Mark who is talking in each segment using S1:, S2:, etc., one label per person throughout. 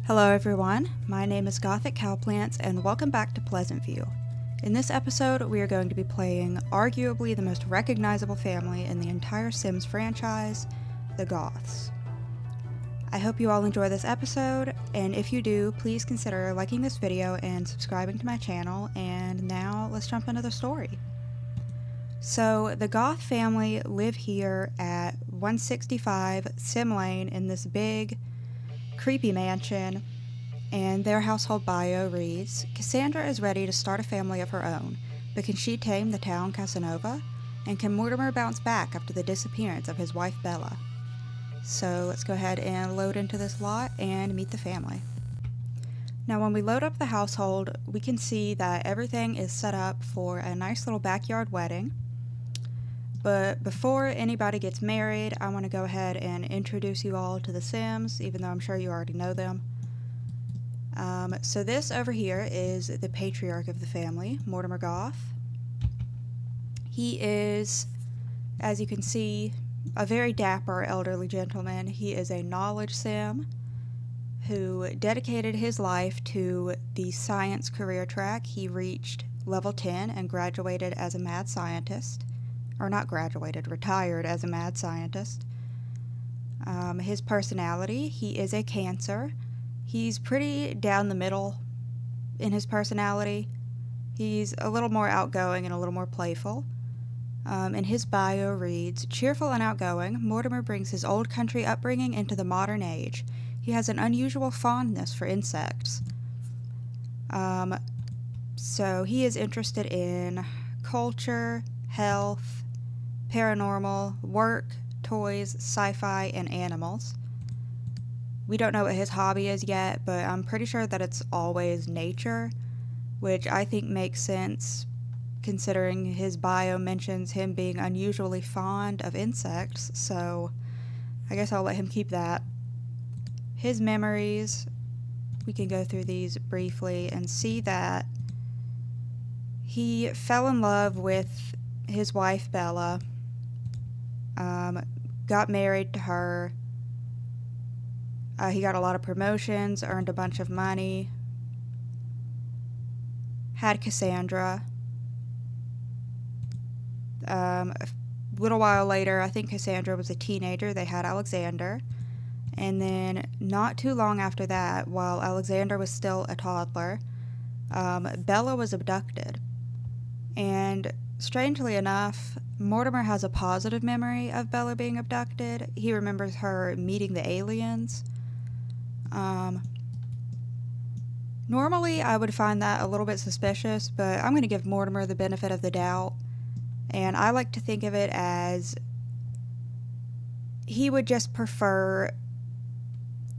S1: Hello everyone, my name is Gothic Cowplants and welcome back to Pleasantview. In this episode, we are going to be playing arguably the most recognizable family in the entire Sims franchise, the Goths. I hope you all enjoy this episode, and if you do, please consider liking this video and subscribing to my channel, and now let's jump into the story. So, the Goth family live here at 165 Sim Lane in this big, creepy mansion, and their household bio reads, Cassandra is ready to start a family of her own, but can she tame the town Casanova? And can Mortimer bounce back after the disappearance of his wife Bella? So let's go ahead and load into this lot and meet the family. Now when we load up the household, we can see that everything is set up for a nice little backyard wedding. But before anybody gets married, I want to go ahead and introduce you all to the Sims, even though I'm sure you already know them. So this over here is the patriarch of the family, Mortimer Goth. He is, as you can see, a very dapper elderly gentleman. He is a knowledge Sim who dedicated his life to the science career track. He reached level 10 and graduated as a mad scientist. Or not graduated, retired as a mad scientist. His personality, he is a Cancer. He's pretty down the middle in his personality. He's a little more outgoing and a little more playful. And his bio reads, cheerful and outgoing, Mortimer brings his old country upbringing into the modern age. He has an unusual fondness for insects. So he is interested in culture, health, paranormal, work, toys, sci-fi, and animals. We don't know what his hobby is yet, but I'm pretty sure that it's always nature, which I think makes sense considering his bio mentions him being unusually fond of insects, so I guess I'll let him keep that. His memories, we can go through these briefly and see that he fell in love with his wife Bella, got married to her. He got a lot of promotions, earned a bunch of money, had Cassandra. A little while later, I think Cassandra was a teenager, they had Alexander. And then not too long after that, while Alexander was still a toddler, Bella was abducted. And strangely enough, Mortimer has a positive memory of Bella being abducted. He remembers her meeting the aliens. Normally, I would find that a little bit suspicious, but I'm going to give Mortimer the benefit of the doubt. And I like to think of it as he would just prefer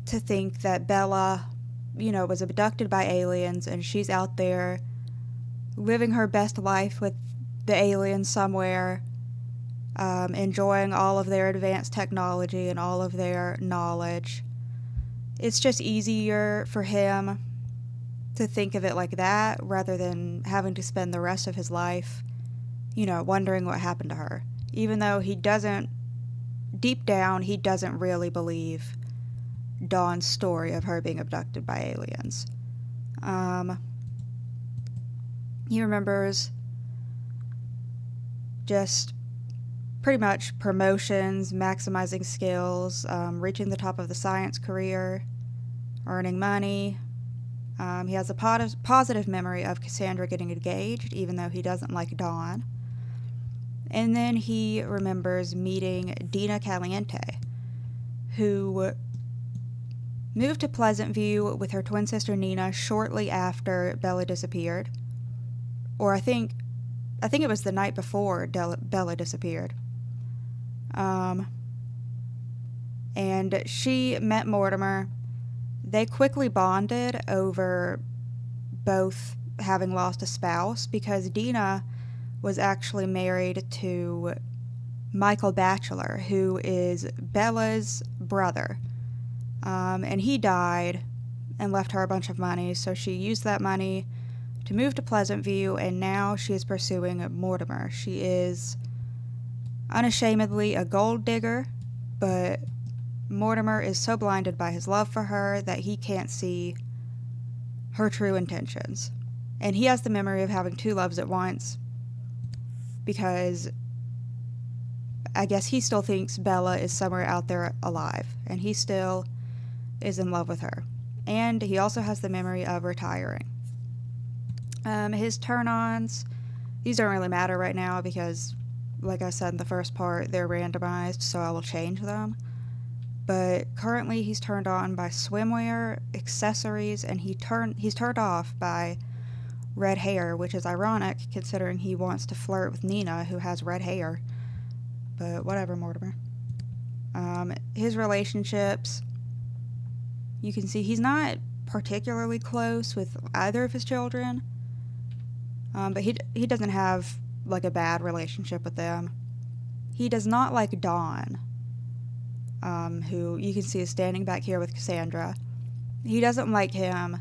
S1: to think that Bella, was abducted by aliens and she's out there living her best life with the aliens somewhere, enjoying all of their advanced technology and all of their knowledge. It's just easier for him to think of it like that rather than having to spend the rest of his life, wondering what happened to her. Even though deep down, he doesn't really believe Dawn's story of her being abducted by aliens. He remembers just pretty much promotions, maximizing skills, reaching the top of the science career, earning money. He has a positive memory of Cassandra getting engaged, even though he doesn't like Dawn. And then he remembers meeting Dina Caliente, who moved to Pleasantview with her twin sister Nina shortly after Bella disappeared. Or I think it was the night before Bella disappeared. And she met Mortimer. They quickly bonded over both having lost a spouse because Dina was actually married to Michael Batchelor, who is Bella's brother. And he died and left her a bunch of money, so she used that money to move to Pleasantview, and now she is pursuing Mortimer. She is unashamedly a gold digger, but Mortimer is so blinded by his love for her that he can't see her true intentions. And he has the memory of having two loves at once because I guess he still thinks Bella is somewhere out there alive, and he still is in love with her. And he also has the memory of retiring. His turn-ons, these don't really matter right now because, like I said in the first part, they're randomized, so I will change them. But currently he's turned on by swimwear, accessories, and he's turned off by red hair, which is ironic considering he wants to flirt with Nina, who has red hair. But whatever, Mortimer. His relationships, you can see he's not particularly close with either of his children. But he doesn't have, like, a bad relationship with them. He does not like Don, who you can see is standing back here with Cassandra. He doesn't like him.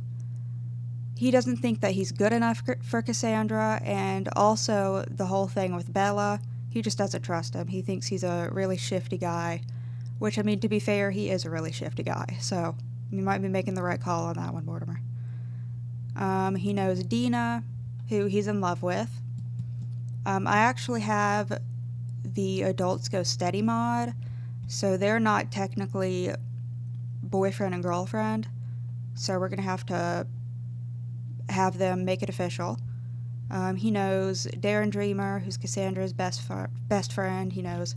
S1: He doesn't think that he's good enough for Cassandra, and also the whole thing with Bella, he just doesn't trust him. He thinks he's a really shifty guy, which, I mean, to be fair, he is a really shifty guy, so you might be making the right call on that one, Mortimer. He knows Dina, who he's in love with. I actually have the Adults Go Steady mod, so they're not technically boyfriend and girlfriend, so we're going to have them make it official. He knows Darren Dreamer, who's Cassandra's best friend. He knows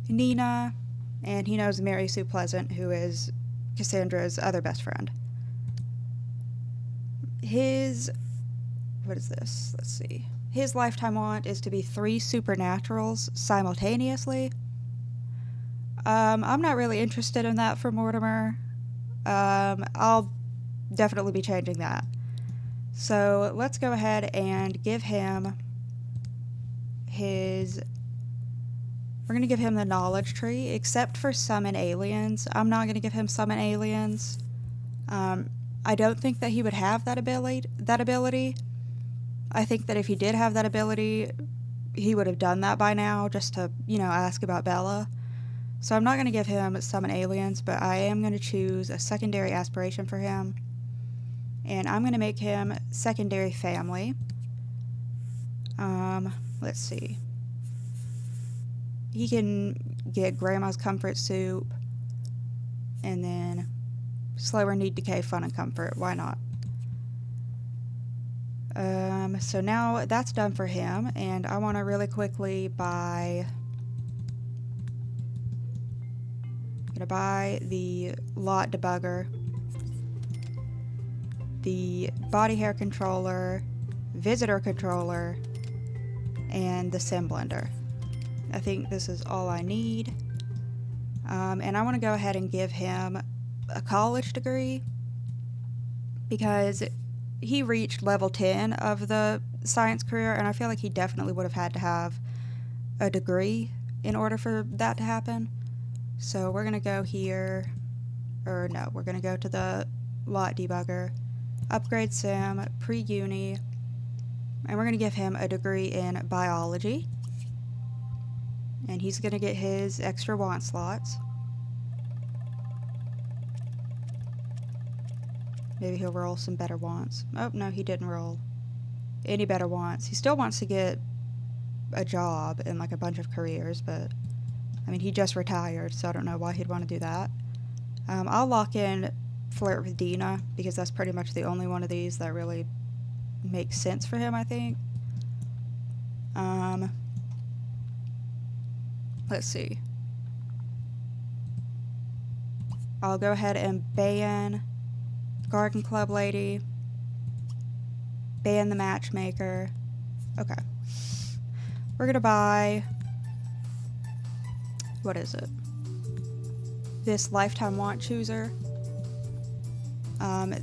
S1: Nina, and he knows Mary Sue Pleasant, who is Cassandra's other best friend. What is this? Let's see. His lifetime want is to be 3 supernaturals simultaneously. I'm not really interested in that for Mortimer. I'll definitely be changing that. So let's go ahead and give him we're going to give him the knowledge tree, except for summon aliens. I'm not going to give him summon aliens. I don't think that he would have that ability. I think that if he did have that ability, he would have done that by now, just to, ask about Bella. So I'm not going to give him summon aliens, but I am going to choose a secondary aspiration for him. And I'm going to make him secondary family. Let's see. He can get Grandma's comfort soup, and then slower need decay, fun and comfort. Why not? So now that's done for him, and I want to really quickly buy the lot debugger, the body hair controller, visitor controller, and the sim blender. I think this is all I need. And I want to go ahead and give him a college degree because he reached level 10 of the science career, and I feel like he definitely would have had to have a degree in order for that to happen. So we're going to go here, we're going to go to the lot debugger, upgrade sim, pre-uni, and we're going to give him a degree in biology. And he's going to get his extra want slots. Maybe he'll roll some better wants. Oh, no, he didn't roll any better wants. He still wants to get a job in, like, a bunch of careers, but, I mean, he just retired, so I don't know why he'd want to do that. I'll lock in flirt with Dina, because that's pretty much the only one of these that really makes sense for him, I think. Let's see. I'll go ahead and ban Garden Club Lady, ban the Matchmaker. Okay. We're gonna buy, what is it? This Lifetime Want Chooser.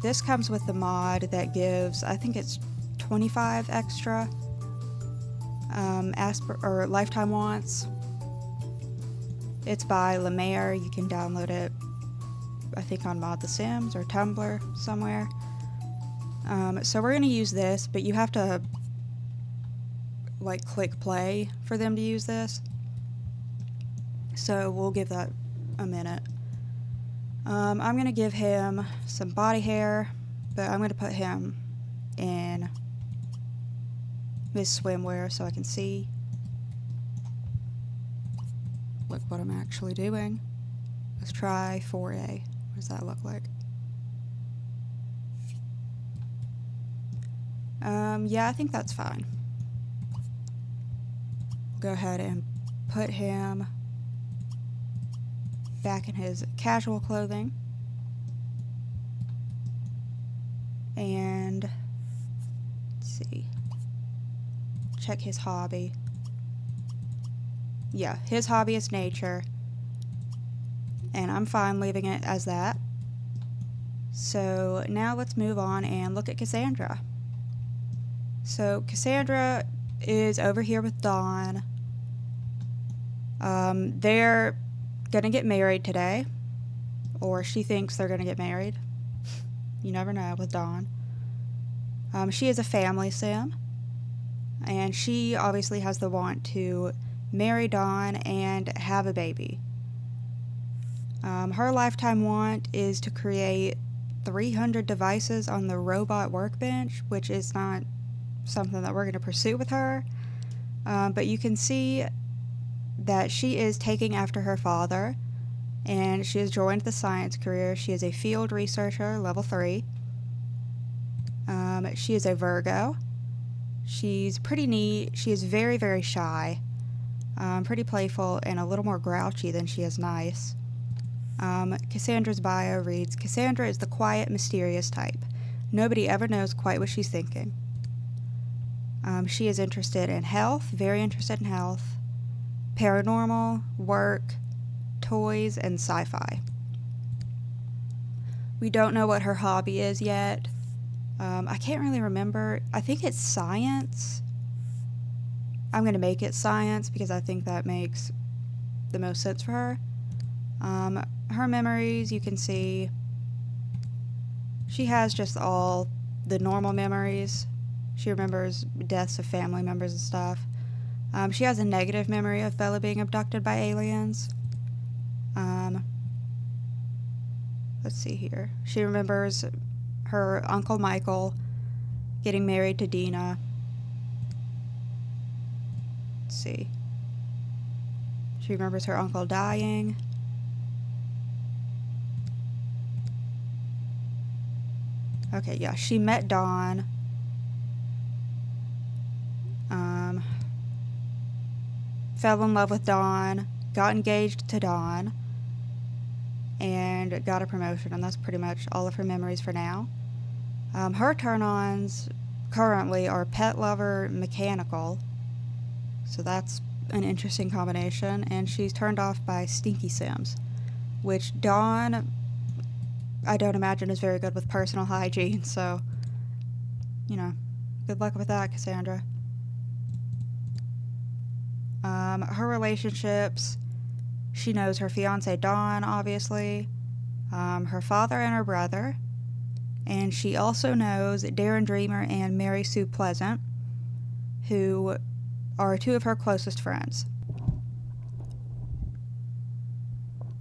S1: This comes with the mod that gives, I think it's 25 extra Lifetime Wants. It's by Lemaire. You can download it, I think, on Mod The Sims or Tumblr somewhere. So we're going to use this, but you have to, like, click play for them to use this. So we'll give that a minute. I'm going to give him some body hair, but I'm going to put him in his swimwear so I can see. Look what I'm actually doing. Let's try 4A. What does that look like? Yeah, I think that's fine. Go ahead and put him back in his casual clothing. And let's see. Check his hobby. Yeah, his hobby is nature. And I'm fine leaving it as that. So now let's move on and look at Cassandra. So Cassandra is over here with Don. They're gonna get married today, or she thinks they're gonna get married. You never know with Don. She is a family sim, and she obviously has the want to marry Don and have a baby. Her lifetime want is to create 300 devices on the robot workbench, which is not something that we're going to pursue with her. But you can see that she is taking after her father, and she has joined the science career. She is a field researcher, level 3. She is a Virgo. She's pretty neat. She is very, very shy, pretty playful, and a little more grouchy than she is nice. Cassandra's bio reads, Cassandra is the quiet, mysterious type. Nobody ever knows quite what she's thinking. She is interested in health, very interested in health, paranormal, work, toys, and sci-fi. We don't know what her hobby is yet. I can't really remember. I think it's science. I'm going to make it science because I think that makes the most sense for her. Her memories, you can see she has just all the normal memories. She remembers deaths of family members and stuff. She has a negative memory of Bella being abducted by aliens. Let's see here. She remembers her Uncle Michael getting married to Dina. Let's see. She remembers her uncle dying. Okay, yeah, she met Don. Fell in love with Don, got engaged to Don, and got a promotion, and that's pretty much all of her memories for now. Her turn-ons currently are pet lover, mechanical, so that's an interesting combination, and she's turned off by stinky sims, which Don, I don't imagine, is very good with personal hygiene, so, you know, good luck with that, Cassandra. Her relationships, she knows her fiance Don, obviously, her father and her brother, and she also knows Darren Dreamer and Mary Sue Pleasant, who are two of her closest friends.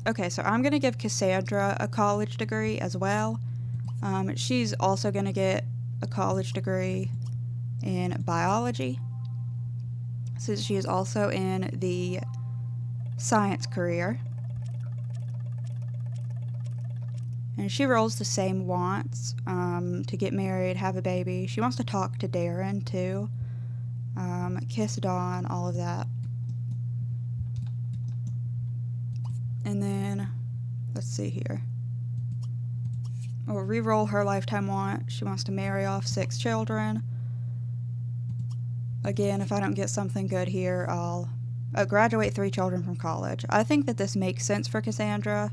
S1: Okay, so I'm going to give Cassandra a college degree as well. She's also going to get a college degree in biology, since she is also in the science career. And she rolls the same wants, to get married, have a baby. She wants to talk to Darren, too. Kiss Dawn, all of that. And then, let's see here. We'll re-roll her lifetime want. She wants to marry off 6 children. Again, if I don't get something good here, I'll graduate 3 children from college. I think that this makes sense for Cassandra,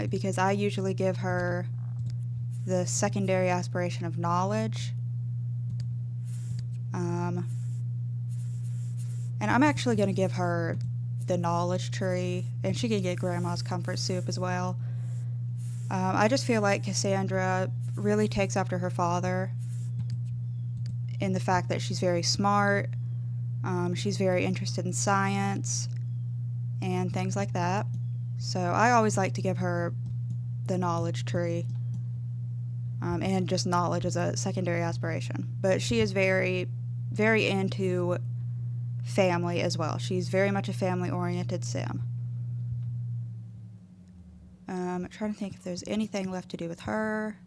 S1: because I usually give her the secondary aspiration of knowledge. And I'm actually going to give her the knowledge tree, and she can get grandma's comfort soup as well. I just feel like Cassandra really takes after her father in the fact that she's very smart, she's very interested in science, and things like that. So I always like to give her the knowledge tree, and just knowledge as a secondary aspiration. But she is very, very into family as well. She's very much a family-oriented sim. I'm trying to think if there's anything left to do with her.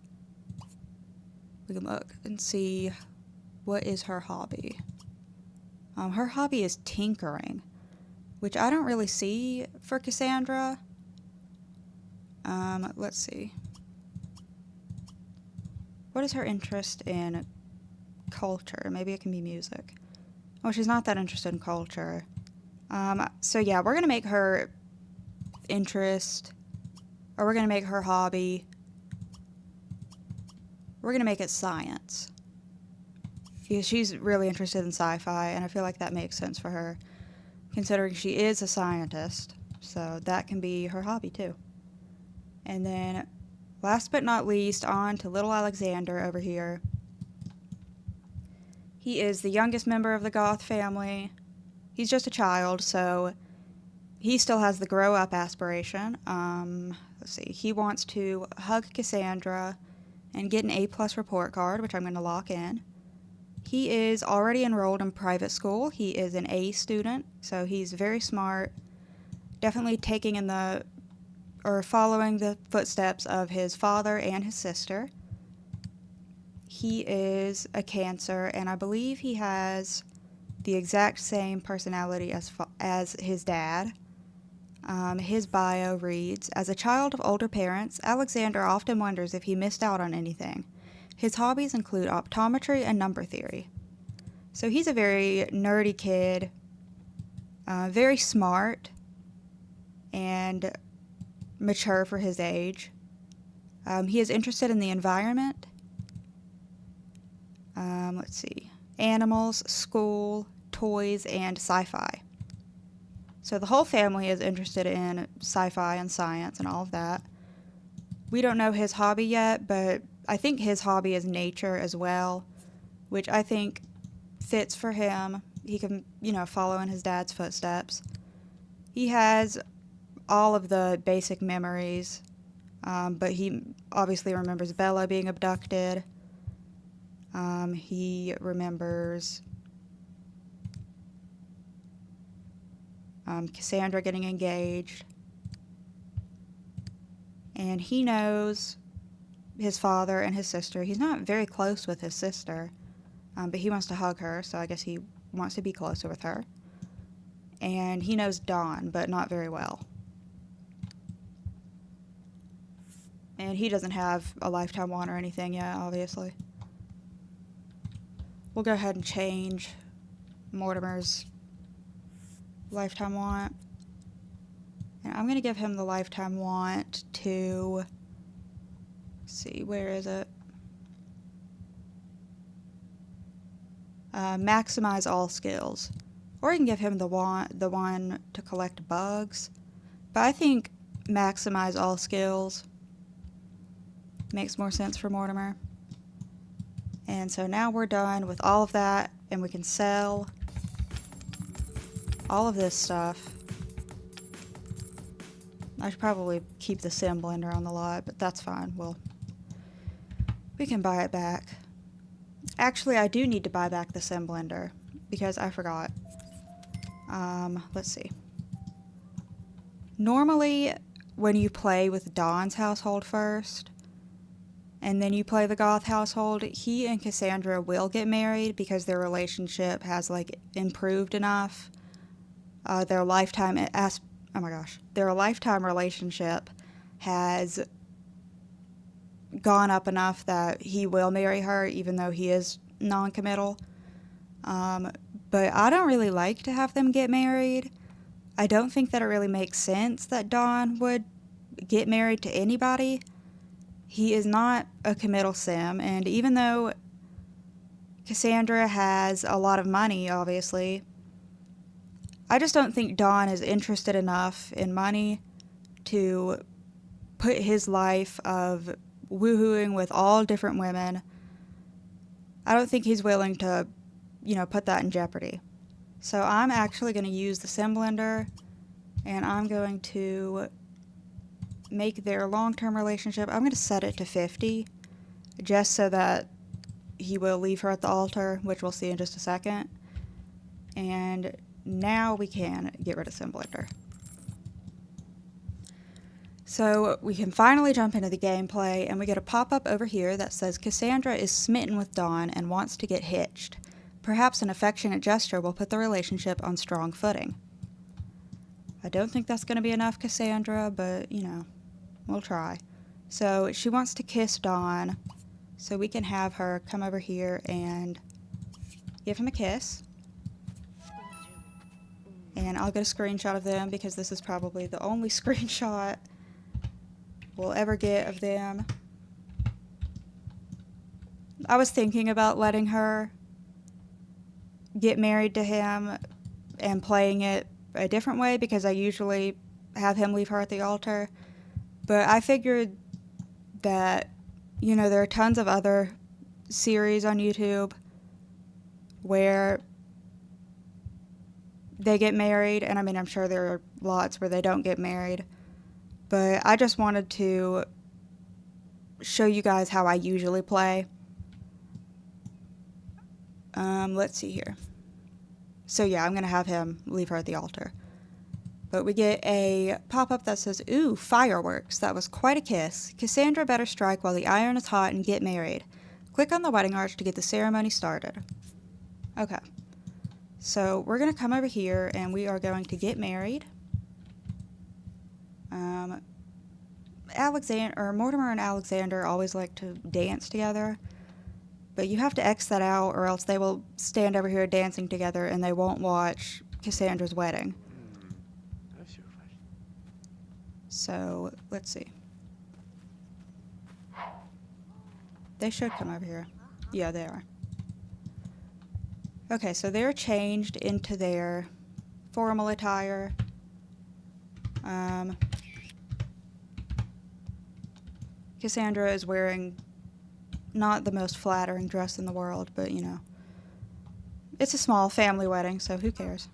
S1: We can look and see what is her hobby. Her hobby is tinkering, which I don't really see for Cassandra. Let's see. What is her interest in culture? Maybe it can be music. Well, she's not that interested in culture. So yeah, we're going to make her interest, or we're going to make her hobby, we're going to make it science. Because she's really interested in sci-fi, and I feel like that makes sense for her, considering she is a scientist. So that can be her hobby too. And then, last but not least, on to little Alexander over here. He is the youngest member of the Goth family. He's just a child, so he still has the grow-up aspiration. Let's see. He wants to hug Cassandra and get an A+ report card, which I'm going to lock in. He is already enrolled in private school. He is an A student, so he's very smart. Definitely taking in the, or following the footsteps of his father and his sister. He is a Cancer, and I believe he has the exact same personality as his dad. His bio reads, "As a child of older parents, Alexander often wonders if he missed out on anything. His hobbies include optometry and number theory." So he's a very nerdy kid, very smart, and mature for his age. He is interested in the environment. Let's see. Animals, school, toys, and sci-fi. So the whole family is interested in sci-fi and science and all of that. We don't know his hobby yet, but I think his hobby is nature as well, which I think fits for him. He can, follow in his dad's footsteps. He has all of the basic memories, but he obviously remembers Bella being abducted. He remembers Cassandra getting engaged. And he knows his father and his sister. He's not very close with his sister, but he wants to hug her, so I guess he wants to be closer with her. And he knows Don, but not very well. And he doesn't have a lifetime want or anything yet, obviously. We'll go ahead and change Mortimer's lifetime want. And I'm going to give him the lifetime want to, let's see, where is it? Maximize all skills. Or you can give him the one to collect bugs. But I think maximize all skills makes more sense for Mortimer. And so now we're done with all of that, and we can sell all of this stuff. I should probably keep the sim blender on the lot, but that's fine. We can buy it back. Actually, I do need to buy back the sim blender because I forgot. Let's see. Normally, when you play with Don's household first, and then you play the Goth household, he and Cassandra will get married because their relationship has, improved enough. Their lifetime relationship has gone up enough that he will marry her, even though he is non-committal. But I don't really like to have them get married. I don't think that it really makes sense that Don would get married to anybody. He is not a committal sim, and even though Cassandra has a lot of money, obviously, I just don't think Don is interested enough in money to put his life of woohooing with all different women. I don't think he's willing to, put that in jeopardy. So I'm actually going to use the sim blender, and I'm going to make their long-term relationship, I'm going to set it to 50, just so that he will leave her at the altar, which we'll see in just a second. And now we can get rid of Simblinder. So we can finally jump into the gameplay, and we get a pop-up over here that says Cassandra is smitten with Don and wants to get hitched. Perhaps an affectionate gesture will put the relationship on strong footing. I don't think that's going to be enough, Cassandra, but, you know, we'll try. So she wants to kiss Don, so we can have her come over here and give him a kiss. And I'll get a screenshot of them because this is probably the only screenshot we'll ever get of them. I was thinking about letting her get married to him and playing it a different way because I usually have him leave her at the altar. But I figured that, you know, there are tons of other series on YouTube where they get married, and I mean, I'm sure there are lots where they don't get married. But I just wanted to show you guys how I usually play. Let's see here. So yeah, I'm going to have him leave her at the altar. But we get a pop-up that says, ooh, fireworks. That was quite a kiss. Cassandra better strike while the iron is hot and get married. Click on the wedding arch to get the ceremony started. Okay. So we're going to come over here and we are going to get married. Mortimer and Alexander always like to dance together, but you have to X that out or else they will stand over here dancing together and they won't watch Cassandra's wedding. So, let's see. They should come over here. Yeah, they are. Okay, so they're changed into their formal attire. Cassandra is wearing not the most flattering dress in the world, but, you know, it's a small family wedding, so who cares?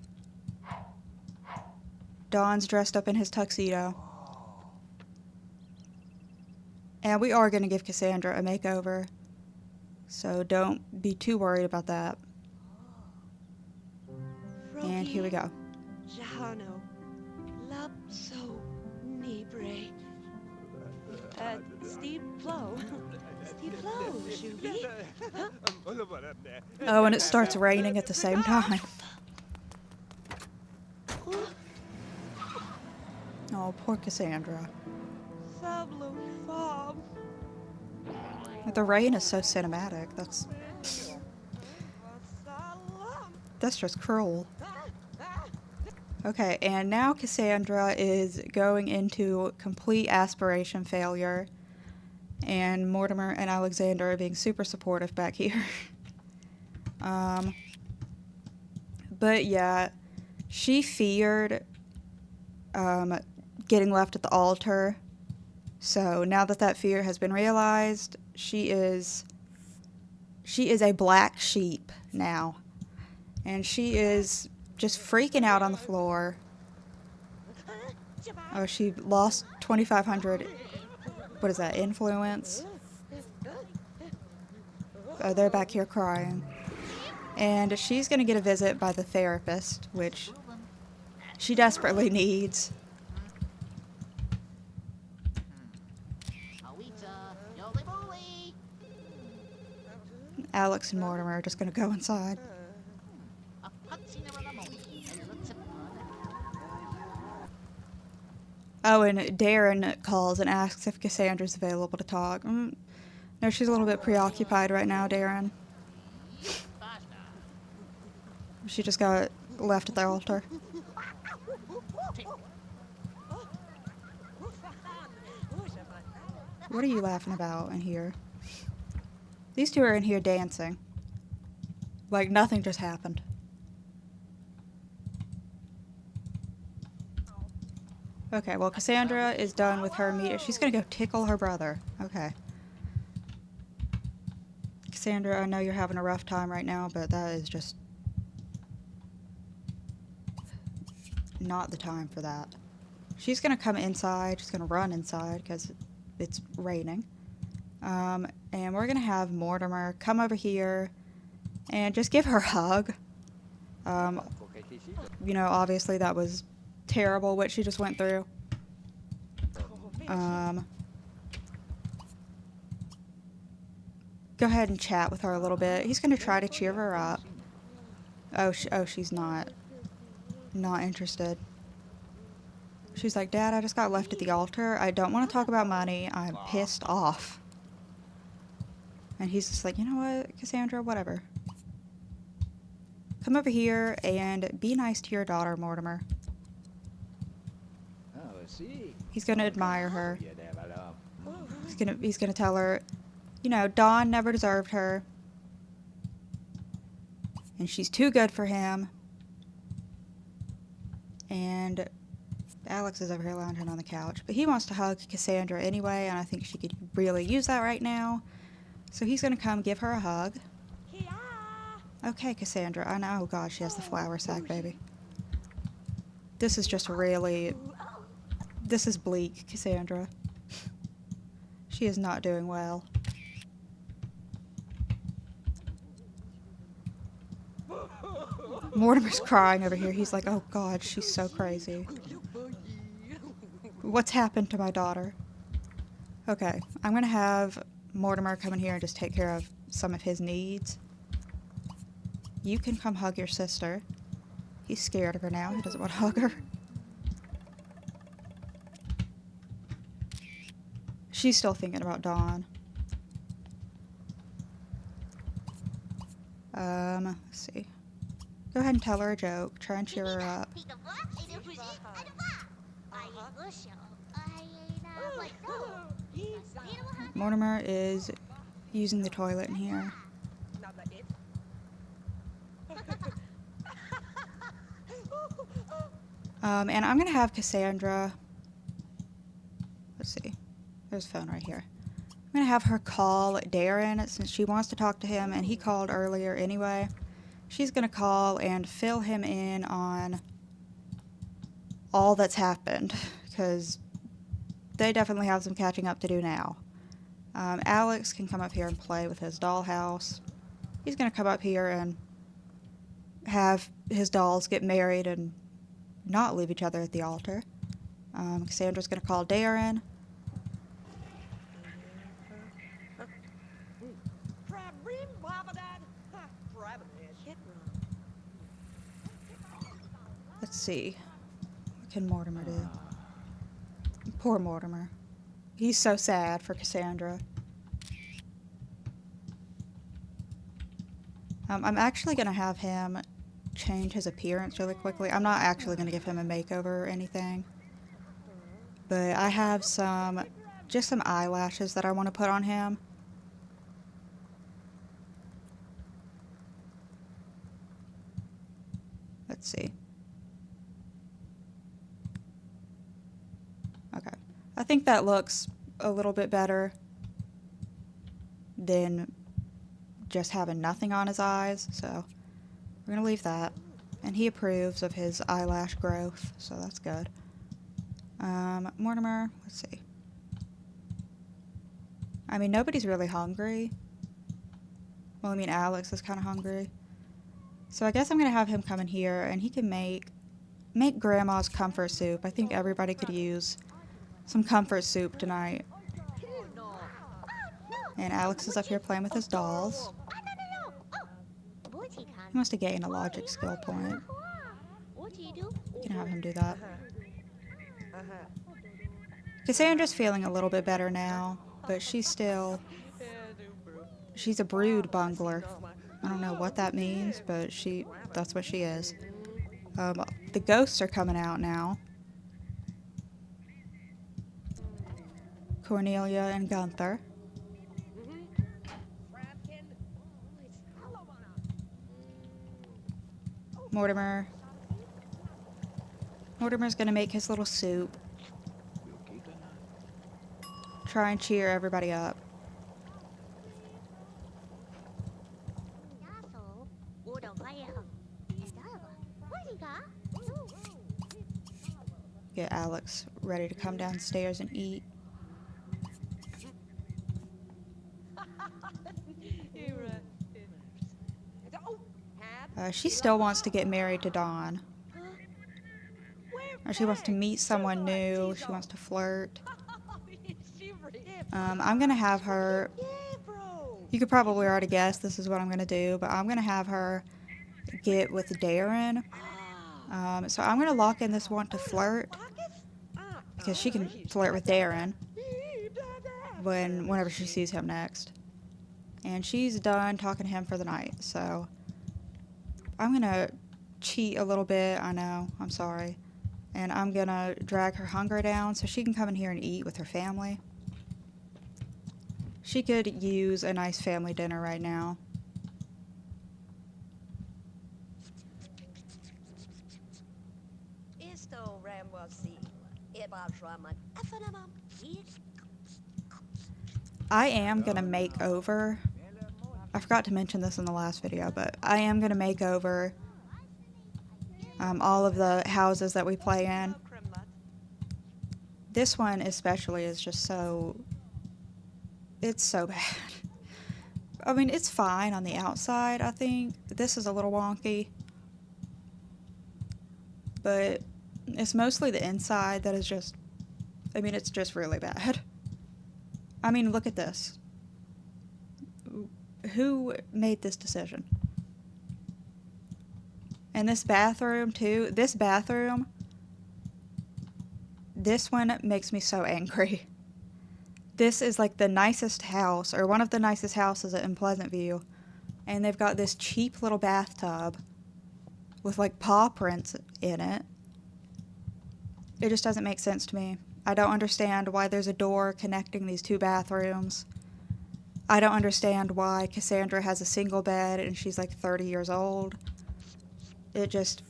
S1: Don's dressed up in his tuxedo. And we are going to give Cassandra a makeover, so don't be too worried about that. And here we go.
S2: Jahano, Lapso, Nibre, Steve Flow, Shubi.
S1: Oh, and it starts raining at the same time. Oh, poor Cassandra. The rain is so cinematic. That's just cruel. Okay, and now Cassandra is going into complete aspiration failure. And Mortimer and Alexander are being super supportive back here. But yeah, she feared getting left at the altar. So now that fear has been realized, she is a black sheep now. And she is just freaking out on the floor. Oh, she lost 2,500, what is that, influence? Oh, they're back here crying. And she's going to get a visit by the therapist, which she desperately needs. Alex and Mortimer are just going to go inside. Oh, and Darren calls and asks if Cassandra's available to talk. No, she's a little bit preoccupied right now, Darren. She just got left at the altar. What are you laughing about in here? These two are in here dancing. Like nothing just happened. Okay, well, Cassandra is done with her meeting. She's gonna go tickle her brother. Okay. Cassandra, I know you're having a rough time right now, but that is just not the time for that. She's gonna come inside. She's gonna run inside because it's raining. And we're gonna have Mortimer come over here and just give her a hug. You know, obviously that was terrible what she just went through. Go ahead and chat with her a little bit. He's gonna try to cheer her up. Oh, she's not interested. She's like, Dad, I just got left at the altar. I don't want to talk about money. I'm pissed off. And he's just like, you know what, Cassandra, whatever. Come over here and be nice to your daughter, Mortimer. He's gonna admire her. He's gonna tell her, you know, Don never deserved her. And she's too good for him. And Alex is over here lounging on the couch. But he wants to hug Cassandra anyway, and I think she could really use that right now. So he's going to come give her a hug. Okay, Cassandra. I know. Oh, God, she has the flour sack, baby. This is just really... This is bleak, Cassandra. She is not doing well. Mortimer's crying over here. He's like, oh, God, she's so crazy. What's happened to my daughter? Okay, I'm going to have Mortimer come in here and just take care of some of his needs. You can come hug your sister. He's scared of her now. He doesn't want to hug her. She's still thinking about Dawn. Let's see. Go ahead and tell her a joke. Try and cheer her up. Mortimer is using the toilet in here. And I'm gonna have Cassandra. Let's see. There's a phone right here. I'm gonna have her call Darren since she wants to talk to him, and he called earlier anyway. She's gonna call and fill him in on all that's happened, because they definitely have some catching up to do now. Alex can come up here and play with his dollhouse. He's gonna come up here and have his dolls get married and not leave each other at the altar. Cassandra's gonna call Darren. Let's see. What can Mortimer do? Poor Mortimer. He's so sad for Cassandra. I'm actually going to have him change his appearance really quickly. I'm not actually going to give him a makeover or anything. But I have just some eyelashes that I want to put on him. Let's see. Okay. I think that looks a little bit better than just having nothing on his eyes, so we're gonna leave that. And he approves of his eyelash growth, so that's good. Mortimer, let's see. I mean, nobody's really hungry. Well, I mean, Alex is kind of hungry. So I guess I'm gonna have him come in here, and he can make Grandma's comfort soup. I think everybody could use some comfort soup tonight. And Alex is up here playing with his dolls. He wants to gain a logic skill point. You can have him do that. Cassandra's feeling a little bit better now, but she's a brood bungler. I don't know what that means, but that's what she is. The ghosts are coming out now. Cornelia and Gunther. Mortimer's gonna make his little soup. Try and cheer everybody up. get Alex ready to come downstairs and eat. She still wants to get married to Don. Or she wants to meet someone new. She wants to flirt. I'm going to have her... You could probably already guess this is what I'm going to do, but I'm going to have her get with Darren. So I'm going to lock in this want to flirt, because she can flirt with Darren whenever she sees him next. And she's done talking to him for the night, so I'm going to cheat a little bit. I know, I'm sorry. And I'm going to drag her hunger down so she can come in here and eat with her family. She could use a nice family dinner right now. I am going to make over... I forgot to mention this in the last video, but I am going to make over all of the houses that we play in. This one especially is just so... It's so bad. I mean, it's fine on the outside, I think. This is a little wonky. But it's mostly the inside that is just... I mean, it's just really bad. I mean, look at this. Who made this decision? And this bathroom, too. This bathroom... This one makes me so angry. This is like the nicest house, or one of the nicest houses in Pleasantview. And they've got this cheap little bathtub with like paw prints in it. It just doesn't make sense to me. I don't understand why there's a door connecting these two bathrooms. I don't understand why Cassandra has a single bed and she's like 30 years old. It just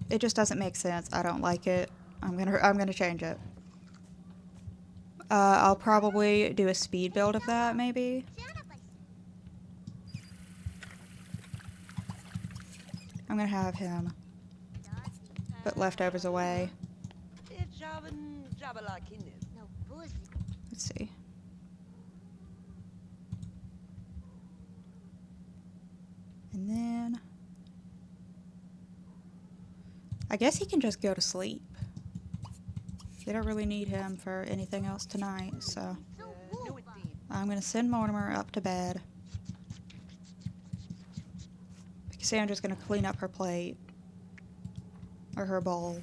S1: doesn't make sense. I don't like it. I'm gonna change it. I'll probably do a speed build of that, maybe. I'm gonna have him put leftovers away. Let's see. And then... I guess he can just go to sleep. They don't really need him for anything else tonight, so... I'm gonna send Mortimer up to bed. Cassandra's gonna clean up her plate. Or her bowl.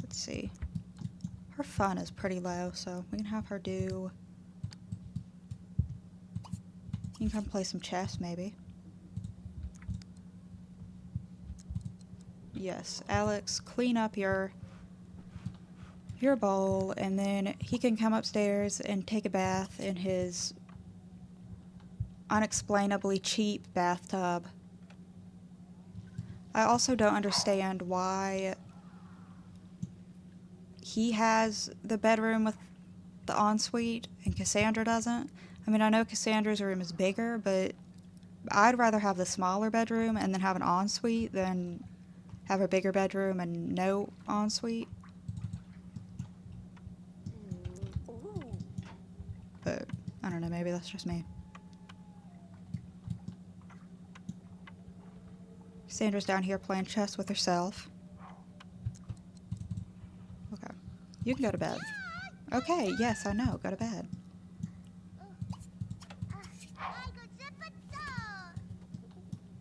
S1: Let's see. Her fun is pretty low, so we can have her do... You can come play some chess, maybe. Yes, Alex, clean up your bowl, and then he can come upstairs and take a bath in his unexplainably cheap bathtub. I also don't understand why he has the bedroom with the ensuite and Cassandra doesn't. I mean, I know Cassandra's room is bigger, but I'd rather have the smaller bedroom and then have an ensuite than have a bigger bedroom and no ensuite. But, I don't know, maybe that's just me. Cassandra's down here playing chess with herself. Okay. You can go to bed. Okay, yes, I know. Go to bed.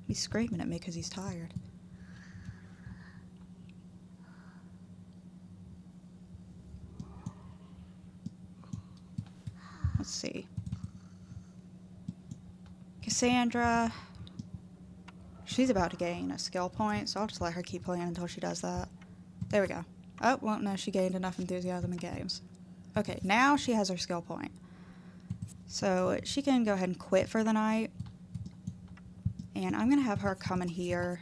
S1: He's screaming at me because he's tired. Let's see. Cassandra, she's about to gain a skill point, so I'll just let her keep playing until she does that. There we go. Oh, well, no, she gained enough enthusiasm in games. Okay, now she has her skill point. So she can go ahead and quit for the night. And I'm going to have her come in here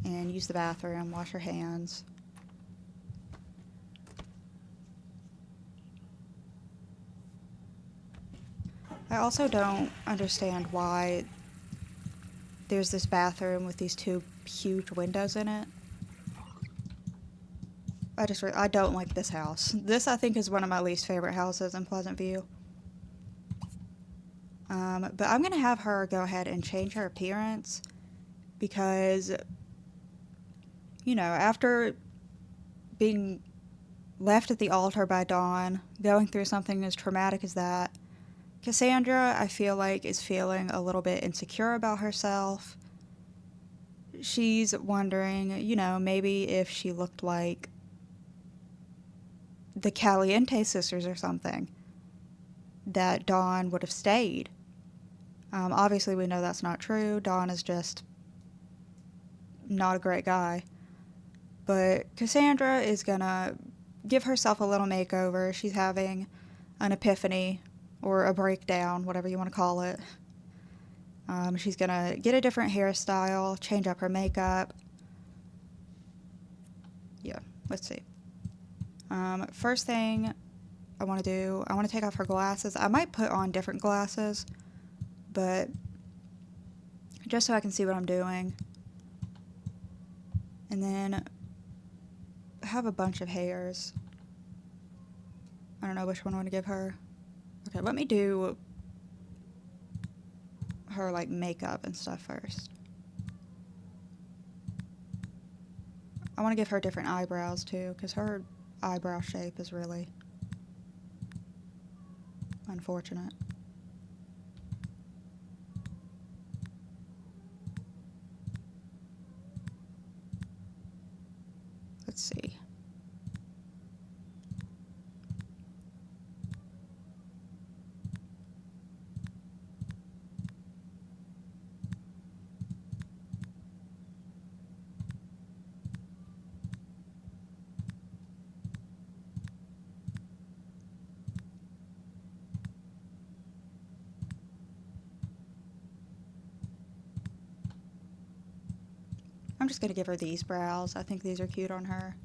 S1: and use the bathroom, wash her hands. I also don't understand why there's this bathroom with these two huge windows in it. I don't like this house. This, I think, is one of my least favorite houses in Pleasantview. But I'm going to have her go ahead and change her appearance because, you know, after being left at the altar by Don, going through something as traumatic as that, Cassandra, I feel like, is feeling a little bit insecure about herself. She's wondering, you know, maybe if she looked like the Caliente sisters or something, that Don would have stayed. Obviously, we know that's not true. Don is just not a great guy. But Cassandra is gonna give herself a little makeover. She's having an epiphany or a breakdown, whatever you want to call it. She's gonna get a different hairstyle, change up her makeup. Yeah, let's see. First thing I want to do, I want to take off her glasses. I might put on different glasses, but just so I can see what I'm doing. And then I have a bunch of hairs. I don't know which one I want to give her. Okay, let me do her, like, makeup and stuff first. I want to give her different eyebrows, too, because her eyebrow shape is really unfortunate. Let's see. I'm just going to give her these brows. I think these are cute on her.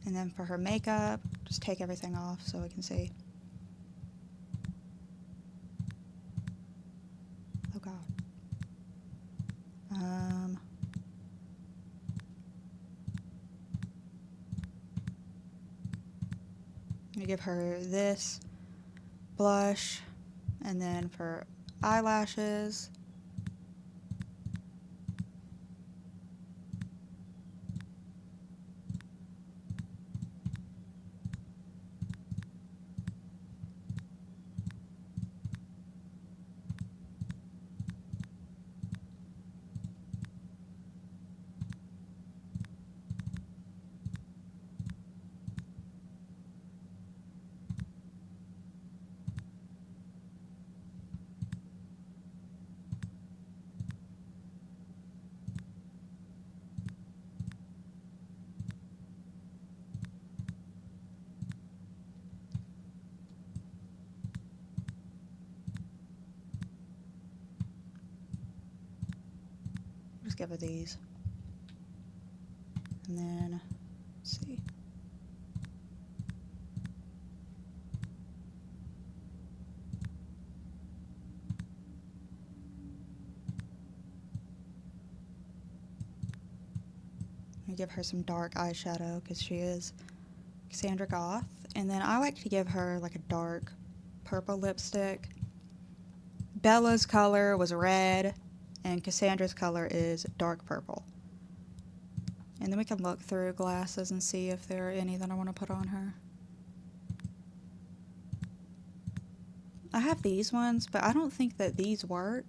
S1: And then for her makeup, just take everything off so we can see. Oh, God. I'm going to give her this blush. And then for eyelashes, just give her these. And then, let's see. I'm going to give her some dark eyeshadow because she is Cassandra Goth. And then I like to give her like a dark purple lipstick. Bella's color was red, and Cassandra's color is dark purple. And then we can look through glasses and see if there are any that I want to put on her. I have these ones, but I don't think that these work,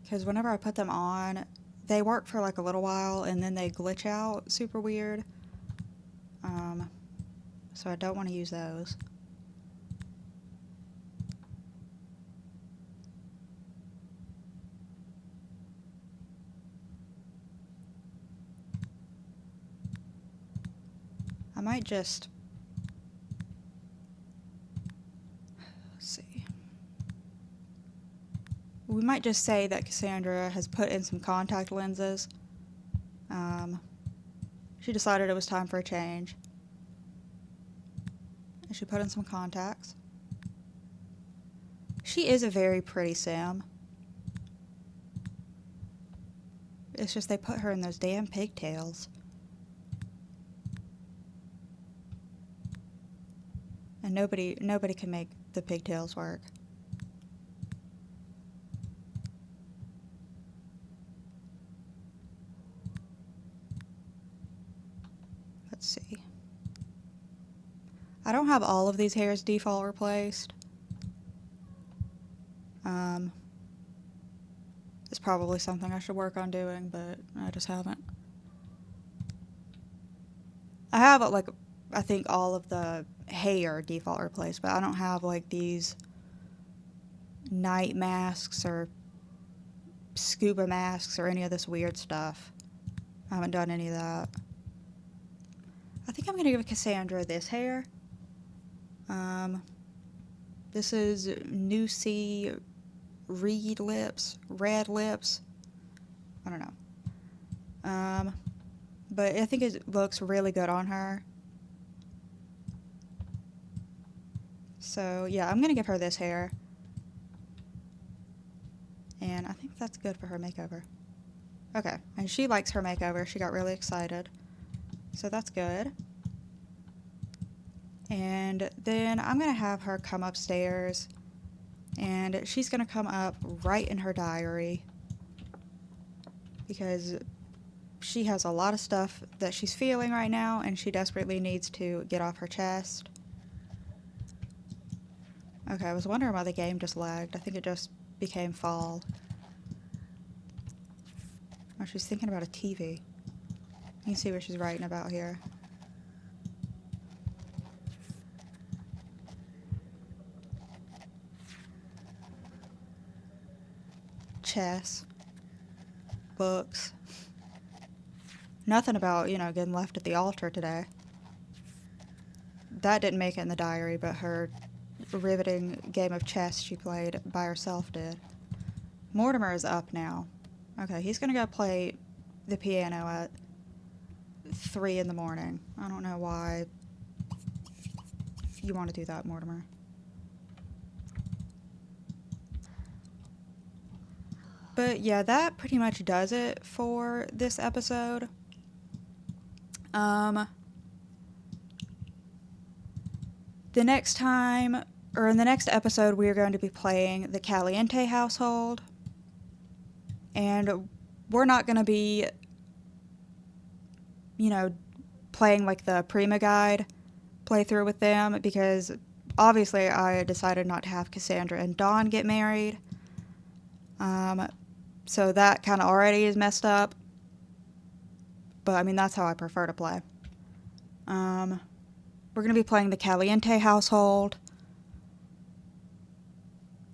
S1: because whenever I put them on, they work for like a little while and then they glitch out super weird. So I don't want to use those. I might just, let's see. We might just say that Cassandra has put in some contact lenses. She decided it was time for a change. And she put in some contacts. She is a very pretty sim. It's just they put her in those damn pigtails. And nobody can make the pigtails work. Let's see. I don't have all of these hairs default replaced. It's probably something I should work on doing, but I just haven't. I have, like, I think all of the hair default replaced, but I don't have, like, these night masks or scuba masks or any of this weird stuff. I haven't done any of that. I think I'm going to give Cassandra this hair. This is New Sea Red Lips. I don't know. But I think it looks really good on her. So, yeah, I'm going to give her this hair. And I think that's good for her makeover. Okay, and she likes her makeover. She got really excited. So that's good. And then I'm going to have her come upstairs. And she's going to come up right in her diary. Because she has a lot of stuff that she's feeling right now, and she desperately needs to get off her chest. Okay, I was wondering why the game just lagged. I think it just became fall. Oh, she's thinking about a TV. You can see what she's writing about here. Chess. Books. Nothing about, getting left at the altar today. That didn't make it in the diary, but her riveting game of chess she played by herself did. Mortimer is up now. Okay, he's gonna go play the piano at 3 in the morning. I don't know why you want to do that, Mortimer. But yeah, that pretty much does it for this episode. The next time, or in the next episode, we are going to be playing the Caliente household. And we're not going to be, playing like the Prima Guide playthrough with them, because obviously I decided not to have Cassandra and Don get married. So that kind of already is messed up. But, I mean, that's how I prefer to play. We're going to be playing the Caliente household.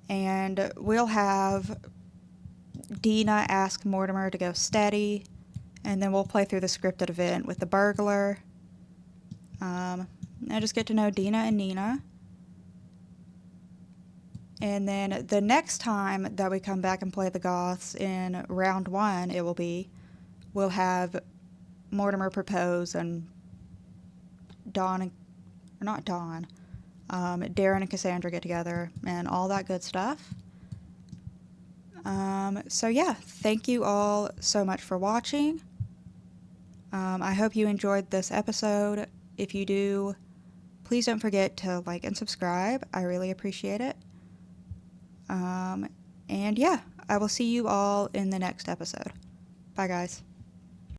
S1: And we'll have Dina ask Mortimer to go steady. And then we'll play through the scripted event with the burglar. I just get to know Dina and Nina. And then the next time that we come back and play the Goths in round 1, we'll have Mortimer propose and Darren and Cassandra get together and all that good stuff. So yeah, thank you all so much for watching. I hope you enjoyed this episode. If you do, please don't forget to like and subscribe. I really appreciate it. And yeah, I will see you all in the next episode. Bye, guys.